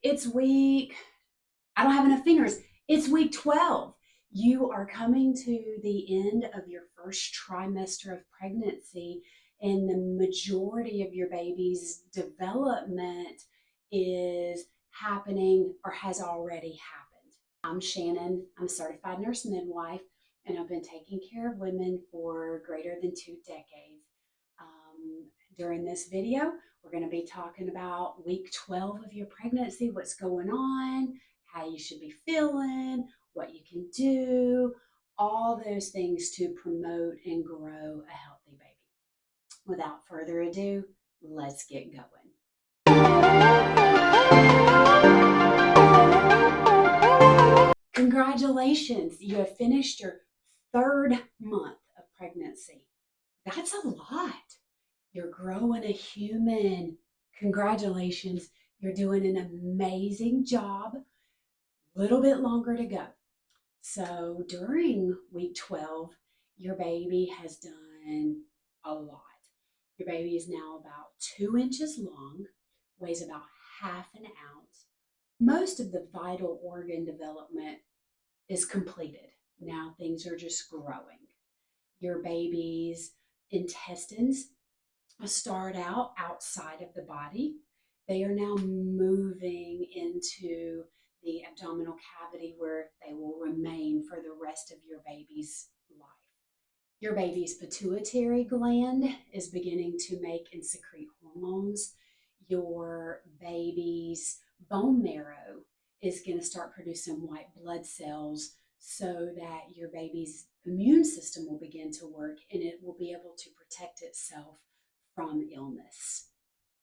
It's week, I don't have enough fingers. It's week 12. You are coming to the end of your first trimester of pregnancy, and the majority of your baby's development is happening or has already happened. I'm Shannon. I'm a certified nurse midwife, and I've been taking care of women for greater than 2 decades. During this video, we're going to be talking about week 12 of your pregnancy, what's going on, how you should be feeling, what you can do, all those things to promote and grow a healthy baby. Without further ado, let's get going. Congratulations, you have finished your third month of pregnancy. That's a lot. You're growing a human. Congratulations. You're doing an amazing job. Little bit longer to go. So during week 12, your baby has done a lot. Your baby is now about 2 inches long, weighs about half an ounce. Most of the vital organ development is completed. Now things are just growing. Your baby's intestines start out outside of the body. They are now moving into the abdominal cavity where they will remain for the rest of your baby's life. Your baby's pituitary gland is beginning to make and secrete hormones. Your baby's bone marrow is going to start producing white blood cells so that your baby's immune system will begin to work and it will be able to protect itself from illness.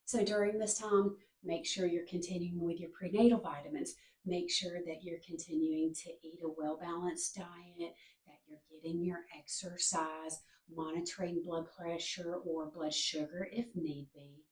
So during this time, make sure you're continuing with your prenatal vitamins. Make sure that you're continuing to eat a well-balanced diet, that you're getting your exercise, monitoring blood pressure or blood sugar if need be.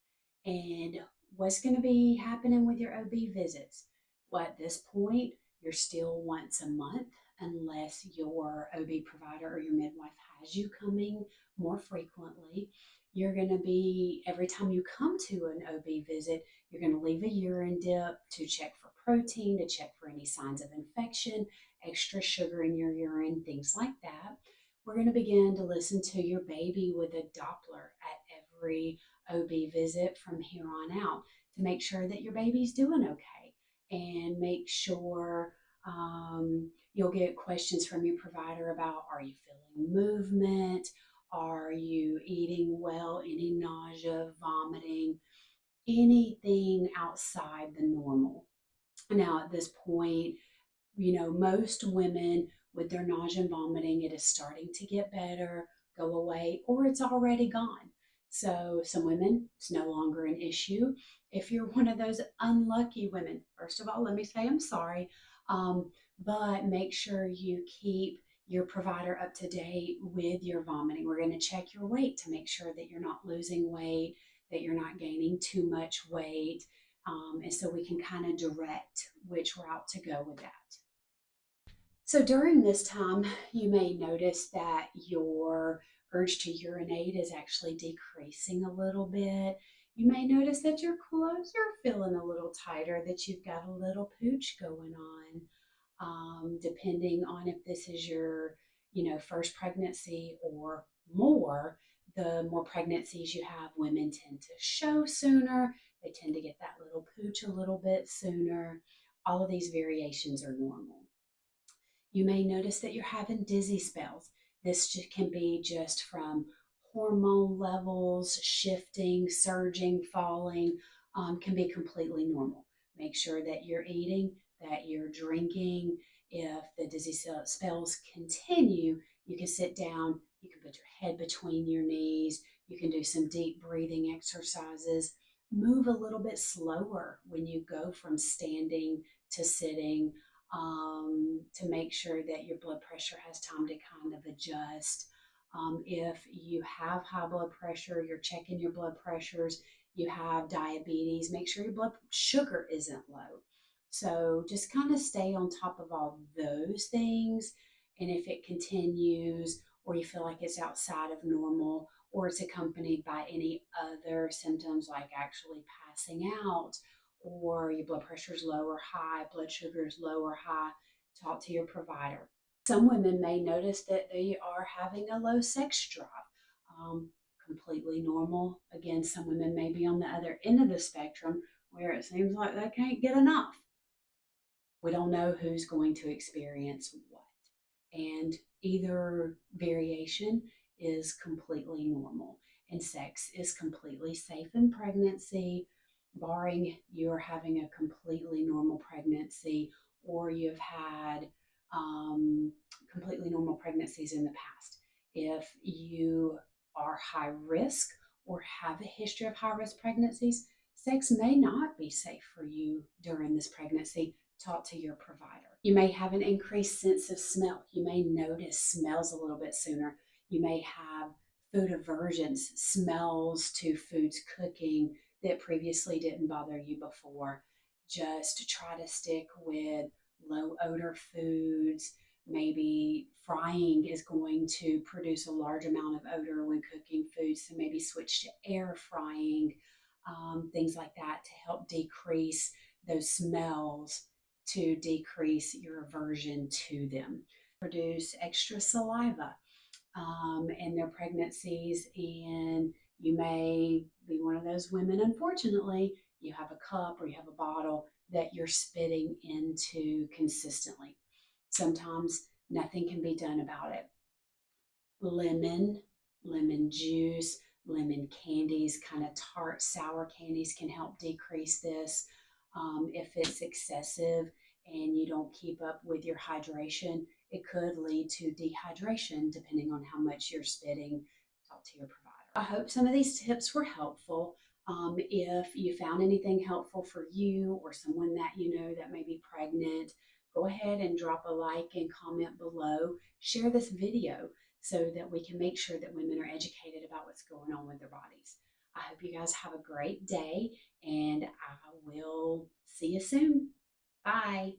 And what's going to be happening with your OB visits? Well, at this point, you're still once a month unless your OB provider or your midwife has you coming more frequently. You're going to be, every time you come to an OB visit, you're going to leave a urine dip to check for protein, to check for any signs of infection, extra sugar in your urine, things like that. We're going to begin to listen to your baby with a Doppler at every OB visit from here on out to make sure that your baby's doing okay, and make sure you'll get questions from your provider about, are you feeling movement? Are you eating well? Any nausea, vomiting, anything outside the normal? Now, at this point, most women with their nausea and vomiting, it is starting to get better, go away, or it's already gone. So, some women, it's no longer an issue. If you're one of those unlucky women, first of all, let me say I'm sorry, but make sure you keep your provider up to date with your vomiting. We're going to check your weight to make sure that you're not losing weight, that you're not gaining too much weight, and so we can kind of direct which route to go with that. So during this time, you may notice that your urge to urinate is actually decreasing a little bit. You may notice that your clothes are feeling a little tighter, that you've got a little pooch going on. Depending on if this is your, first pregnancy or more, the more pregnancies you have, women tend to show sooner. They tend to get that little pooch a little bit sooner. All of these variations are normal. You may notice that you're having dizzy spells. This can be just from hormone levels shifting, surging, falling, can be completely normal. Make sure that you're eating, that you're drinking. If the dizzy spells continue, you can sit down, you can put your head between your knees, you can do some deep breathing exercises. Move a little bit slower when you go from standing to sitting, to make sure that your blood pressure has time to kind of adjust. If you have high blood pressure, you're checking your blood pressures, you have diabetes, make sure your blood sugar isn't low. So just kind of stay on top of all those things. And if it continues, or you feel like it's outside of normal, or it's accompanied by any other symptoms like actually passing out, or your blood pressure is low or high, blood sugar is low or high, talk to your provider. Some women may notice that they are having a low sex drive. Um, Completely normal. Again, some women may be on the other end of the spectrum where it seems like they can't get enough. We don't know who's going to experience what. And either variation is completely normal, and sex is completely safe in pregnancy, barring you're having a completely normal pregnancy or you've had completely normal pregnancies in the past. If you are high risk or have a history of high risk pregnancies, sex may not be safe for you during this pregnancy. Talk to your provider. You may have an increased sense of smell. You may notice smells a little bit sooner. You may have food aversions, smells to foods cooking that previously didn't bother you before. Just try to stick with low odor foods. Maybe frying is going to produce a large amount of odor when cooking foods, so maybe switch to air frying, things like that to help decrease those smells, to decrease your aversion to them. Produce extra saliva in their pregnancies, and you may be one of those women, unfortunately, you have a cup or you have a bottle that you're spitting into consistently. Sometimes nothing can be done about it. Lemon, lemon juice, lemon candies, kind of tart, sour candies can help decrease this. If it's excessive and you don't keep up with your hydration, it could lead to dehydration depending on how much you're spitting. Talk to your provider. I hope some of these tips were helpful. If you found anything helpful for you or someone that you know that may be pregnant, go ahead and drop a like and comment below. Share this video so that we can make sure that women are educated about what's going on with their bodies. I hope you guys have a great day, and I will see you soon. Bye.